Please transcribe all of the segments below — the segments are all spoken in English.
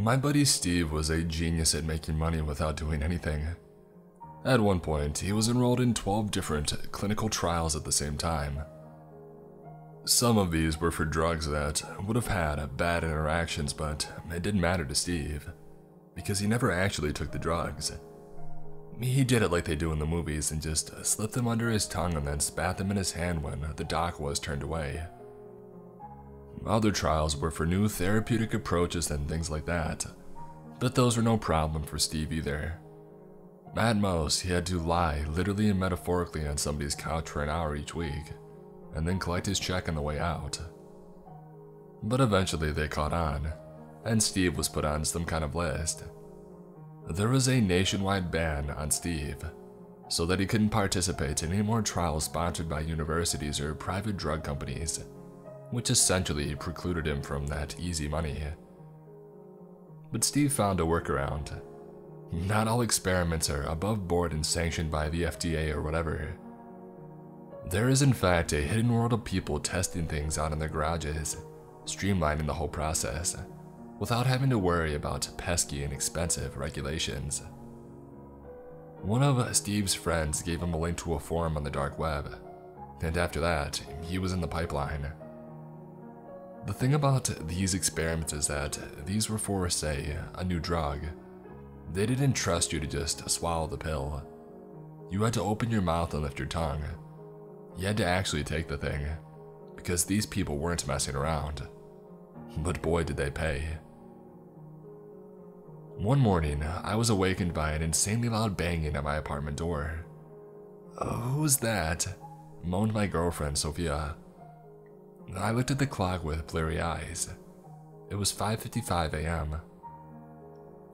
My buddy Steve was a genius at making money without doing anything. At one point, he was enrolled in 12 different clinical trials at the same time. Some of these were for drugs that would have had bad interactions, but it didn't matter to Steve, because he never actually took the drugs. He did it like they do in the movies and just slipped them under his tongue and then spat them in his hand when the doc was turned away. Other trials were for new therapeutic approaches and things like that, but those were no problem for Steve either. At most, he had to lie literally and metaphorically on somebody's couch for an hour each week, and then collect his check on the way out. But eventually they caught on, and Steve was put on some kind of list. There was a nationwide ban on Steve, so that he couldn't participate in any more trials sponsored by universities or private drug companies, which essentially precluded him from that easy money. But Steve found a workaround. Not all experiments are above board and sanctioned by the FDA or whatever. There is in fact a hidden world of people testing things out in their garages, streamlining the whole process, without having to worry about pesky and expensive regulations. One of Steve's friends gave him a link to a forum on the dark web, and after that, he was in the pipeline. The thing about these experiments is that these were for, say, a new drug. They didn't trust you to just swallow the pill. You had to open your mouth and lift your tongue. You had to actually take the thing, because these people weren't messing around. But boy did they pay. One morning, I was awakened by an insanely loud banging at my apartment door. "Who's that?" moaned my girlfriend, Sophia. I looked at the clock with blurry eyes. It was 5:55 a.m.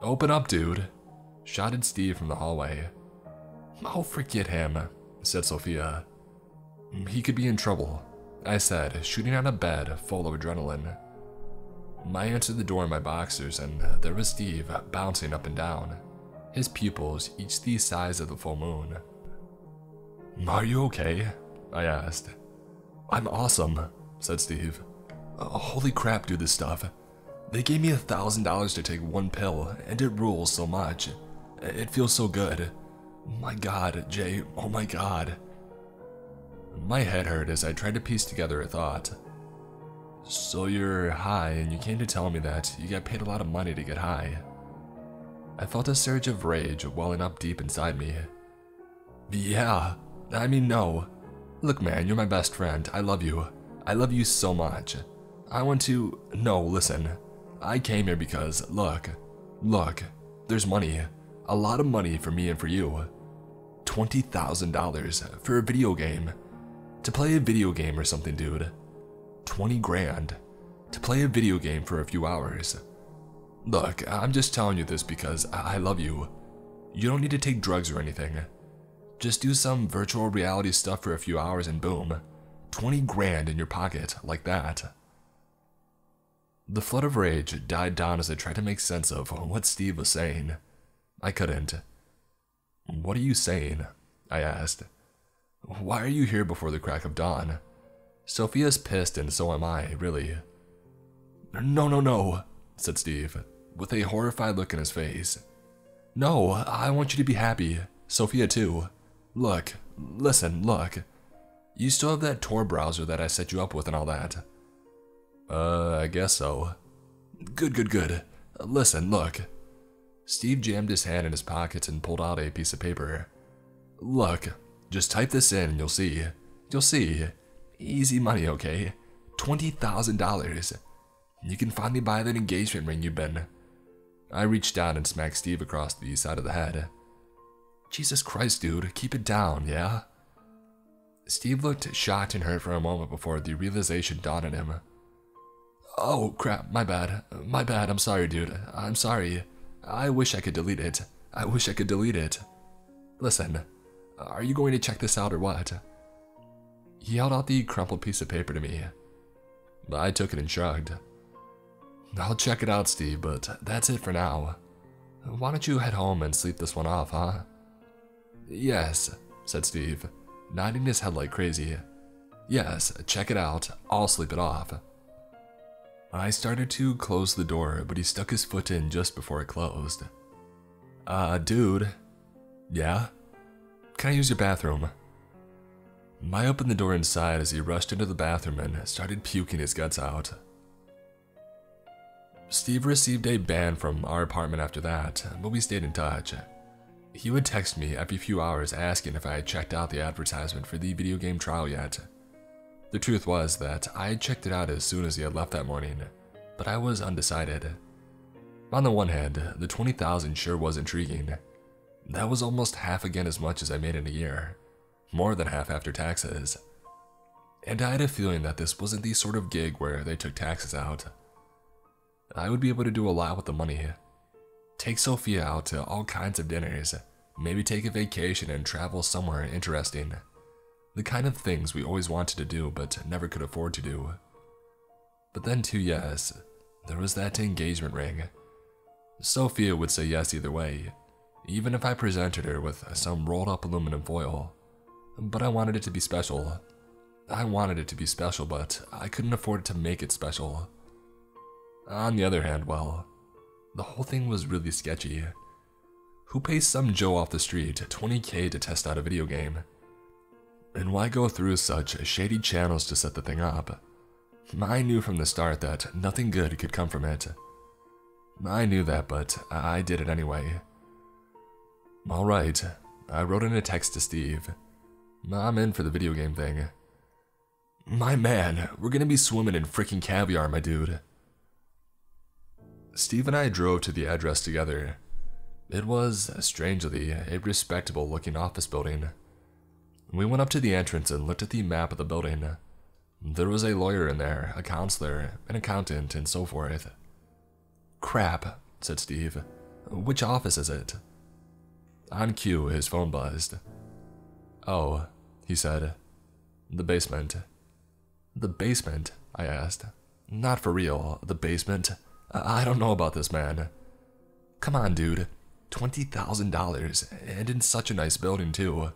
"Open up, dude," shouted Steve from the hallway. "Oh, forget him," said Sophia. "He could be in trouble," I said, shooting out of bed full of adrenaline. I answered the door in my boxers, and there was Steve bouncing up and down, his pupils each the size of the full moon. "Are you okay?" I asked. "I'm awesome," said Steve. "Holy crap, dude, this stuff. They gave me $1,000 to take one pill, and it rules so much. It feels so good. My God, Jay, oh my God." My head hurt as I tried to piece together a thought. "So you're high, and you came to tell me that you got paid a lot of money to get high." I felt a surge of rage welling up deep inside me. "Yeah, I mean, no. Look, man, you're my best friend. I love you. I love you so much. I want to... No, listen. I came here because, look, there's money. A lot of money for me and for you. $20,000 for a video game. To play a video game or something, dude. 20 grand. To play a video game for a few hours. Look, I'm just telling you this because I love you. You don't need to take drugs or anything. Just do some virtual reality stuff for a few hours and boom. 20 grand in your pocket, like that." The flood of rage died down as I tried to make sense of what Steve was saying. I couldn't. "What are you saying?" I asked. "Why are you here before the crack of dawn? Sophia's pissed and so am I, really." No, said Steve, with a horrified look in his face. "No, I want you to be happy. Sophia too. Look. You still have that Tor browser that I set you up with and all that?" I guess so." Good. Listen, look." Steve jammed his hand in his pocket and pulled out a piece of paper. "Look, just type this in and you'll see. Easy money, okay? $20,000. You can finally buy that engagement ring you've been..." I reached down and smacked Steve across the side of the head. "Jesus Christ, dude, keep it down, yeah?" Steve looked shocked and hurt for a moment before the realization dawned on him. "Oh, crap, my bad, I'm sorry, dude, I'm sorry. I wish I could delete it. Listen, are you going to check this out or what?" He held out the crumpled piece of paper to me. I took it and shrugged. "I'll check it out, Steve, but that's it for now. Why don't you head home and sleep this one off, huh?" "Yes," said Steve, nodding his head like crazy. "Yes, check it out. I'll sleep it off." I started to close the door, but he stuck his foot in just before it closed. Dude. Yeah? Can I use your bathroom? I opened the door inside as he rushed into the bathroom and started puking his guts out. Steve received a ban from our apartment after that, but we stayed in touch. He would text me every few hours asking if I had checked out the advertisement for the video game trial yet. The truth was that I had checked it out as soon as he had left that morning, but I was undecided. On the one hand, the $20,000 sure was intriguing. That was almost half again as much as I made in a year, more than half after taxes. And I had a feeling that this wasn't the sort of gig where they took taxes out. I would be able to do a lot with the money. Take Sophia out to all kinds of dinners, maybe take a vacation and travel somewhere interesting. The kind of things we always wanted to do but never could afford to do. But then too, yes, there was that engagement ring. Sophia would say yes either way, even if I presented her with some rolled up aluminum foil. But I wanted it to be special. I wanted it to be special, but I couldn't afford to make it special. On the other hand, well, the whole thing was really sketchy. Who pays some Joe off the street $20K to test out a video game? And why go through such shady channels to set the thing up? I knew from the start that nothing good could come from it. I knew that, but I did it anyway. Alright, I wrote in a text to Steve. I'm in for the video game thing. My man, we're gonna be swimming in freaking caviar, my dude. Steve and I drove to the address together. It was, strangely, a respectable looking office building. We went up to the entrance and looked at the map of the building. There was a lawyer in there, a counselor, an accountant, and so forth. Crap, said Steve. Which office is it? On cue, his phone buzzed. Oh, he said. The basement. The basement? I asked. Not for real, the basement? I don't know about this, man. Come on, dude. $20,000, and in such a nice building, too.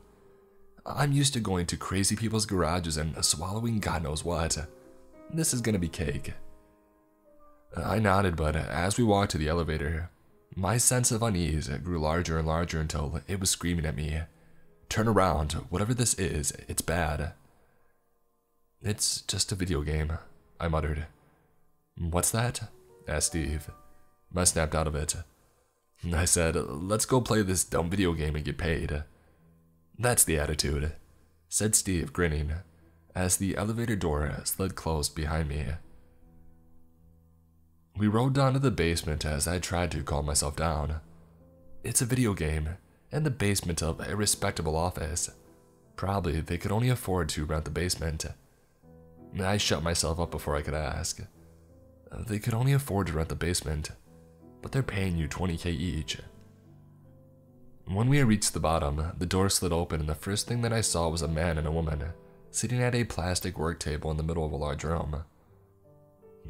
I'm used to going to crazy people's garages and swallowing God knows what. This is gonna be cake. I nodded, but as we walked to the elevator, my sense of unease grew larger and larger until it was screaming at me. Turn around, whatever this is, it's bad. It's just a video game, I muttered. What's that? Asked Steve. I snapped out of it. I said, let's go play this dumb video game and get paid. That's the attitude, said Steve, grinning, as the elevator door slid closed behind me. We rode down to the basement as I tried to calm myself down. It's a video game, in the basement of a respectable office. Probably they could only afford to rent the basement. I shut myself up before I could ask. They could only afford to rent the basement, but they're paying you $20K each. When we reached the bottom, the door slid open and the first thing that I saw was a man and a woman, sitting at a plastic work table in the middle of a large room.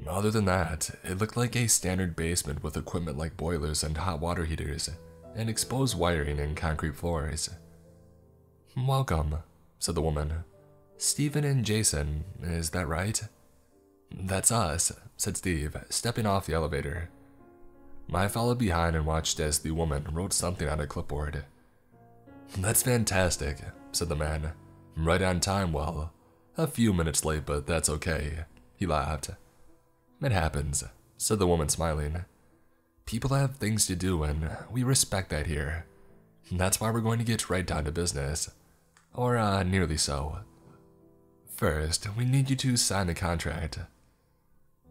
Other than that, it looked like a standard basement with equipment like boilers and hot water heaters, and exposed wiring and concrete floors. Welcome, said the woman. Steven and Jason, is that right? That's us, said Steve, stepping off the elevator. I followed behind and watched as the woman wrote something on a clipboard. That's fantastic, said the man. Right on time, well. A few minutes late, but that's okay. He laughed. It happens, said the woman, smiling. People have things to do, and we respect that here. That's why we're going to get right down to business. Or, nearly so. First, we need you to sign the contract.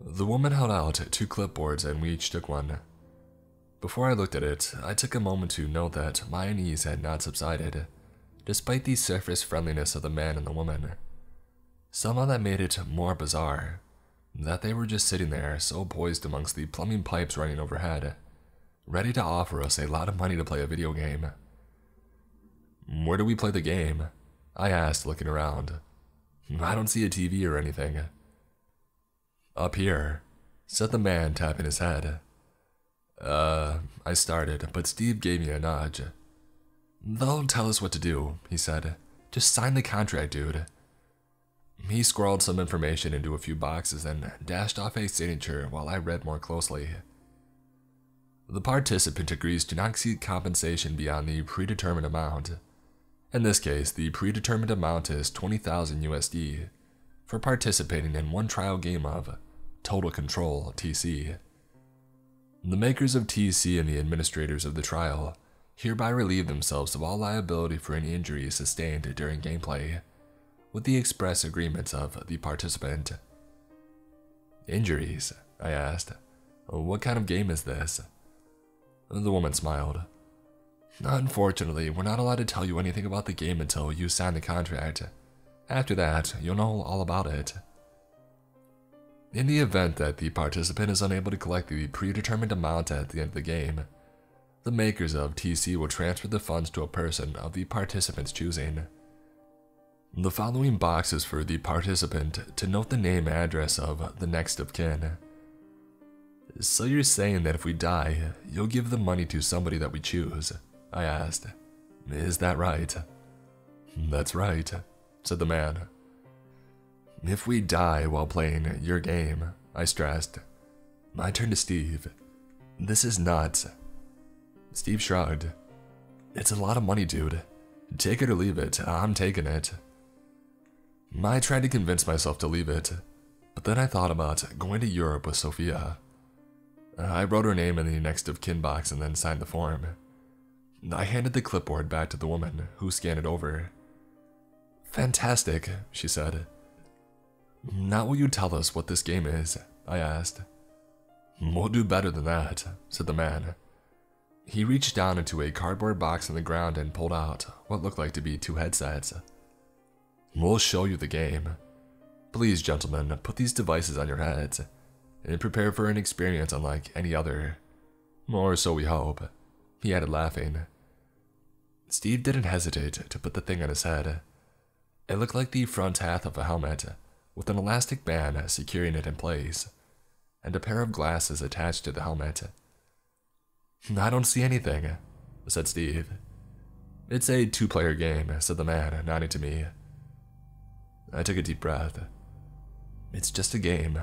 The woman held out 2 clipboards and we each took one. Before I looked at it, I took a moment to note that my unease had not subsided, despite the surface friendliness of the man and the woman. Somehow that made it more bizarre, that they were just sitting there, so poised amongst the plumbing pipes running overhead, ready to offer us a lot of money to play a video game. Where do we play the game? I asked, looking around. I don't see a TV or anything. Up here, said the man, tapping his head. I started, but Steve gave me a nudge. They'll tell us what to do, he said. Just sign the contract, dude. He scrawled some information into a few boxes and dashed off a signature while I read more closely. The participant agrees to not exceed compensation beyond the predetermined amount. In this case, the predetermined amount is 20,000 USD for participating in one trial game of Total Control TC. The makers of TC and the administrators of the trial hereby relieve themselves of all liability for any injuries sustained during gameplay, with the express agreements of the participant. Injuries? I asked. What kind of game is this? The woman smiled. Unfortunately, we're not allowed to tell you anything about the game until you sign the contract. After that, you'll know all about it. In the event that the participant is unable to collect the predetermined amount at the end of the game, the makers of TC will transfer the funds to a person of the participant's choosing. The following box is for the participant to note the name and address of the next of kin. So you're saying that if we die, you'll give the money to somebody that we choose? I asked. Is that right? That's right, said the man. If we die while playing your game, I stressed. I turned to Steve. This is nuts. Steve shrugged. It's a lot of money, dude. Take it or leave it. I'm taking it. I tried to convince myself to leave it, but then I thought about going to Europe with Sophia. I wrote her name in the next of kin box and then signed the form. I handed the clipboard back to the woman, who scanned it over. Fantastic, she said. Now will you tell us what this game is? I asked. We'll do better than that, said the man. He reached down into a cardboard box on the ground and pulled out what looked like to be 2 headsets. We'll show you the game. Please, gentlemen, put these devices on your heads and prepare for an experience unlike any other. Or so we hope, he added, laughing. Steve didn't hesitate to put the thing on his head. It looked like the front half of a helmet, with an elastic band securing it in place, and a pair of glasses attached to the helmet. I don't see anything, said Steve. It's a 2-player game, said the man, nodding to me. I took a deep breath. It's just a game.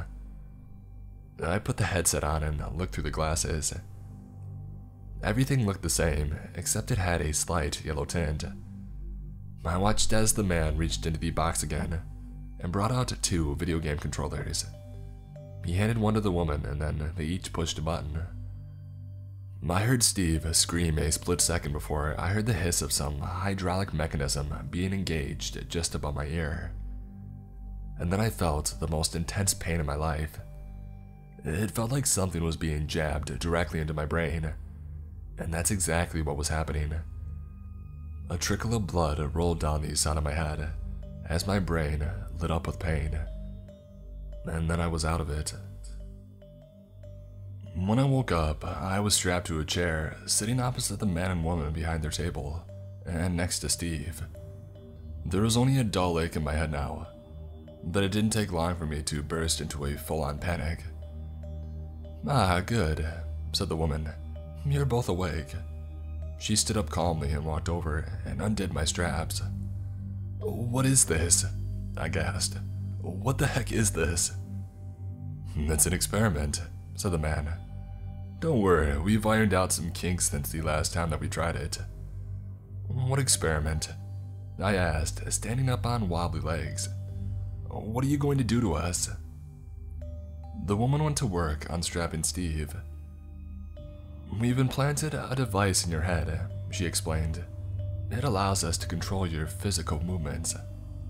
I put the headset on and looked through the glasses. Everything looked the same, except it had a slight yellow tint. I watched as the man reached into the box again and brought out 2 video game controllers. He handed one to the woman and then they each pushed a button. I heard Steve scream a split second before I heard the hiss of some hydraulic mechanism being engaged just above my ear. And then I felt the most intense pain in my life. It felt like something was being jabbed directly into my brain, and that's exactly what was happening. A trickle of blood rolled down the side of my head as my brain lit up with pain, and then I was out of it. When I woke up, I was strapped to a chair, sitting opposite the man and woman behind their table, and next to Steve. There was only a dull ache in my head now, but it didn't take long for me to burst into a full-on panic. Ah, good, said the woman. You're both awake. She stood up calmly and walked over and undid my straps. What is this? I gasped. What the heck is this? It's an experiment, said the man. Don't worry, we've ironed out some kinks since the last time that we tried it. What experiment? I asked, standing up on wobbly legs. What are you going to do to us? The woman went to work unstrapping Steve. We've implanted a device in your head, she explained. It allows us to control your physical movements,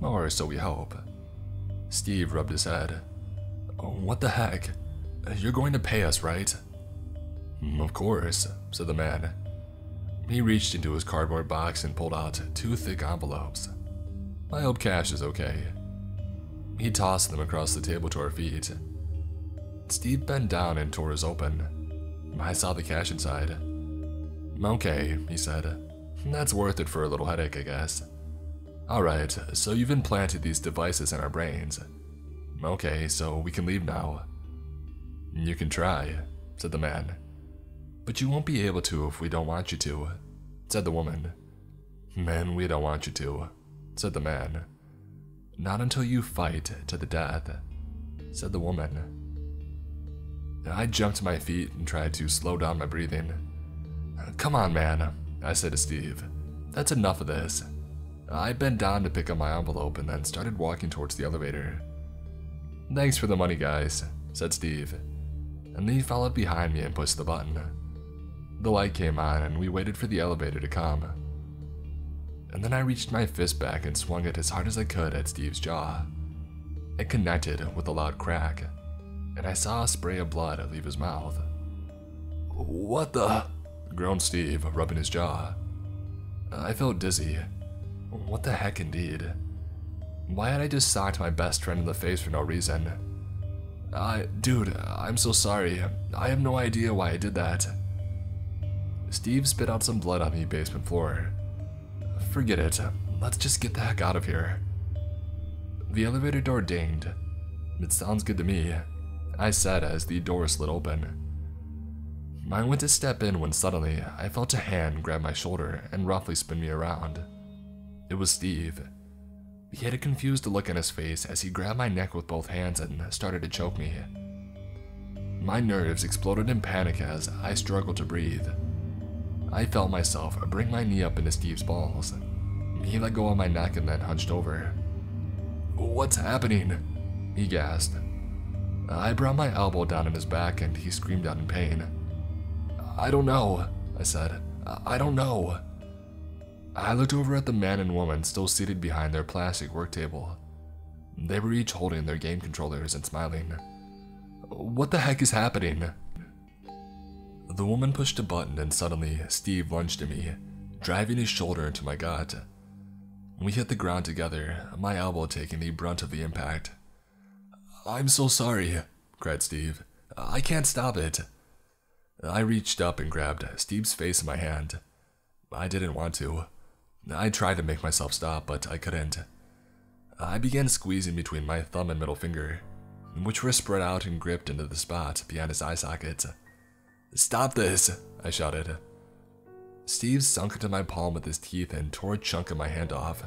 or so we hope. Steve rubbed his head. What the heck? You're going to pay us, right? Of course, said the man. He reached into his cardboard box and pulled out 2 thick envelopes. I hope cash is okay. He tossed them across the table to our feet. Steve bent down and tore his open. I saw the cash inside. Okay, he said. That's worth it for a little headache, I guess. Alright, so you've implanted these devices in our brains. Okay, so we can leave now. You can try, said the man. But you won't be able to if we don't want you to, said the woman. Man, we don't want you to, said the man. Not until you fight to the death, said the woman. I jumped to my feet and tried to slow down my breathing. Come on, man, I said to Steve. That's enough of this. I bent down to pick up my envelope and then started walking towards the elevator. Thanks for the money, guys, said Steve. And then he followed behind me and pushed the button. The light came on and we waited for the elevator to come. And then I reached my fist back and swung it as hard as I could at Steve's jaw. It connected with a loud crack, and I saw a spray of blood leave his mouth. What the? Groaned Steve, rubbing his jaw. I felt dizzy. What the heck indeed? Why had I just socked my best friend in the face for no reason? Dude, I'm so sorry. I have no idea why I did that. Steve spit out some blood on the basement floor. Forget it. Let's just get the heck out of here. The elevator door dinged. It sounds good to me, I said as the door slid open. I went to step in when suddenly I felt a hand grab my shoulder and roughly spin me around. It was Steve. He had a confused look on his face as he grabbed my neck with both hands and started to choke me. My nerves exploded in panic as I struggled to breathe. I felt myself bring my knee up into Steve's balls. He let go of my neck and then hunched over. What's happening? He gasped. I brought my elbow down in his back and he screamed out in pain. I don't know, I said. I don't know. I looked over at the man and woman still seated behind their plastic work table. They were each holding their game controllers and smiling. What the heck is happening? The woman pushed a button and suddenly Steve lunged at me, driving his shoulder into my gut. We hit the ground together, my elbow taking the brunt of the impact. I'm so sorry, cried Steve. I can't stop it. I reached up and grabbed Steve's face in my hand. I didn't want to. I tried to make myself stop, but I couldn't. I began squeezing between my thumb and middle finger, which were spread out and gripped into the spot behind his eye socket. Stop this, I shouted. Steve sunk into my palm with his teeth and tore a chunk of my hand off.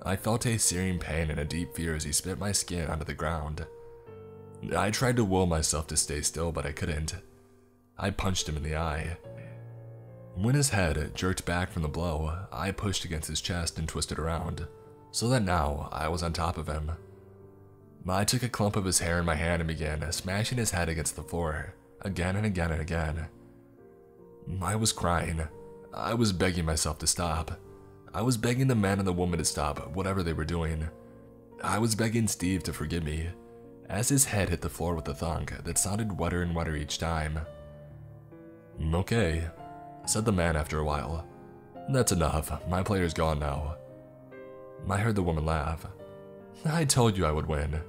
I felt a searing pain and a deep fear as he spit my skin onto the ground. I tried to will myself to stay still, but I couldn't. I punched him in the eye. When his head jerked back from the blow, I pushed against his chest and twisted around, so that now I was on top of him. I took a clump of his hair in my hand and began smashing his head against the floor, again and again and again. I was crying. I was begging myself to stop. I was begging the man and the woman to stop whatever they were doing. I was begging Steve to forgive me, as his head hit the floor with a thunk that sounded wetter and wetter each time. Okay, said the man after a while. That's enough. My player's gone now. I heard the woman laugh. I told you I would win.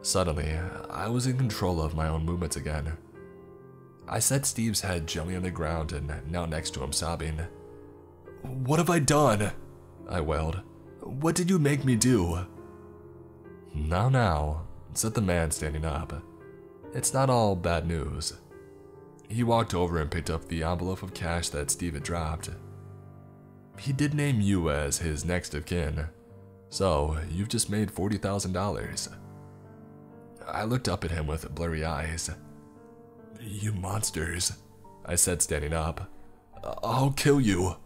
Suddenly, I was in control of my own movements again. I set Steve's head gently on the ground and knelt next to him, sobbing. What have I done? I wailed. What did you make me do? Now, said the man standing up. It's not all bad news. He walked over and picked up the envelope of cash that Steve had dropped. He did name you as his next of kin, so you've just made $40,000. I looked up at him with blurry eyes. You monsters, I said, standing up. I'll kill you.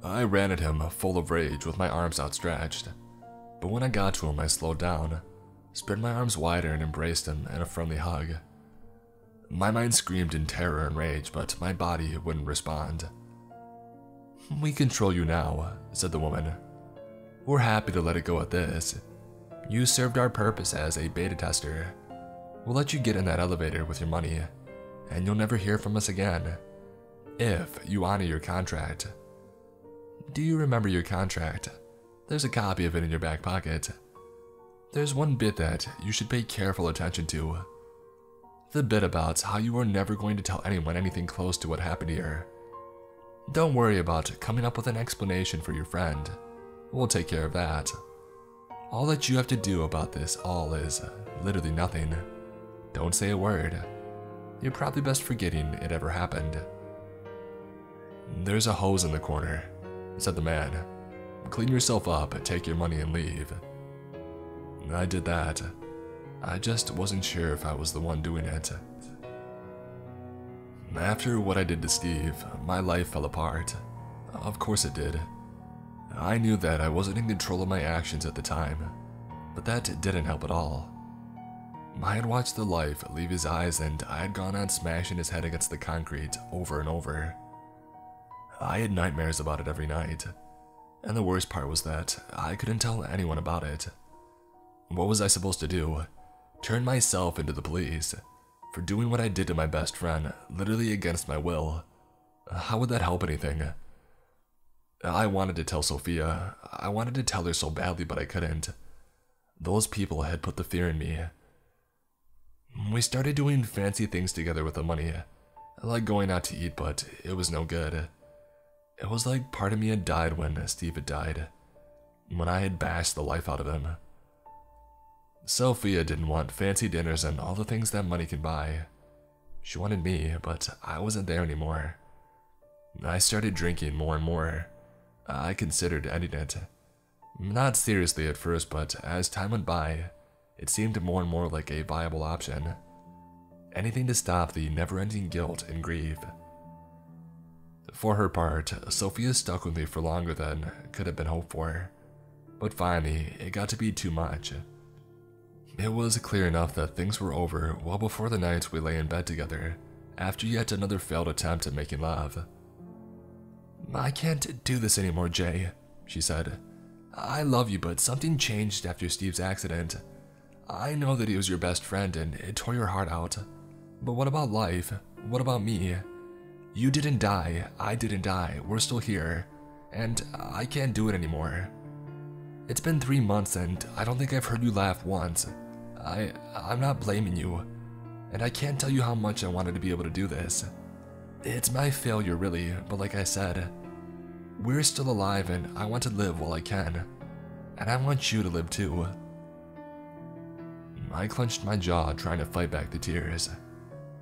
I ran at him, full of rage, with my arms outstretched. But when I got to him, I slowed down, spread my arms wider and embraced him in a friendly hug. My mind screamed in terror and rage, but my body wouldn't respond. We control you now, said the woman. We're happy to let it go at this. You served our purpose as a beta tester. We'll let you get in that elevator with your money, and you'll never hear from us again, if you honor your contract. Do you remember your contract? There's a copy of it in your back pocket. There's one bit that you should pay careful attention to. The bit about how you are never going to tell anyone anything close to what happened here. Don't worry about coming up with an explanation for your friend. We'll take care of that. All that you have to do about this all is literally nothing. Don't say a word. You're probably best forgetting it ever happened. There's a hose in the corner, said the man. clean yourself up, take your money, and leave. I did that. I just wasn't sure if I was the one doing it. After what I did to Steve, my life fell apart. Of course it did. I knew that I wasn't in control of my actions at the time, but that didn't help at all. I had watched the life leave his eyes, and I had gone on smashing his head against the concrete over and over. I had nightmares about it every night, and the worst part was that I couldn't tell anyone about it. What was I supposed to do? Turn myself into the police for doing what I did to my best friend, literally against my will? How would that help anything? I wanted to tell Sophia. I wanted to tell her so badly, but I couldn't. Those people had put the fear in me. We started doing fancy things together with the money, like going out to eat, but it was no good. It was like part of me had died when Steve had died, when I had bashed the life out of him. Sophia didn't want fancy dinners and all the things that money can buy. She wanted me, but I wasn't there anymore. I started drinking more and more. I considered ending it. Not seriously at first, but as time went by, it seemed more and more like a viable option. Anything to stop the never-ending guilt and grief. For her part, Sophia stuck with me for longer than could have been hoped for. But finally, it got to be too much. It was clear enough that things were over well before the night we lay in bed together, after yet another failed attempt at making love. "I can't do this anymore, Jay," she said. "I love you, but something changed after Steve's accident. I know that he was your best friend and it tore your heart out. But what about life? What about me? You didn't die, I didn't die, we're still here, and I can't do it anymore. It's been 3 months and I don't think I've heard you laugh once. I'm not blaming you, and I can't tell you how much I wanted to be able to do this. It's my failure really, but like I said, we're still alive and I want to live while I can, and I want you to live too." I clenched my jaw trying to fight back the tears.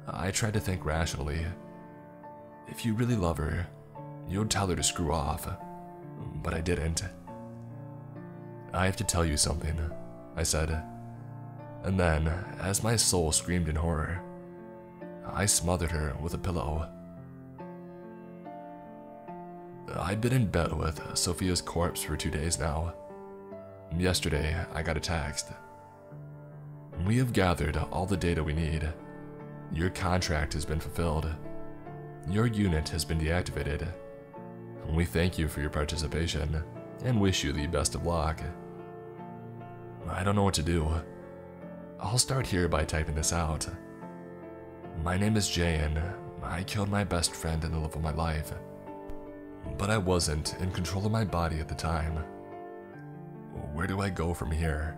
I tried to think rationally. If you really love her, you'll tell her to screw off, but I didn't. "I have to tell you something," I said. And then, as my soul screamed in horror, I smothered her with a pillow. I'd been in bed with Sophia's corpse for 2 days now. Yesterday, I got a text. "We have gathered all the data we need. Your contract has been fulfilled. Your unit has been deactivated. We thank you for your participation and wish you the best of luck." I don't know what to do. I'll start here by typing this out. My name is Jay and I killed my best friend and the love of my life. But I wasn't in control of my body at the time. Where do I go from here?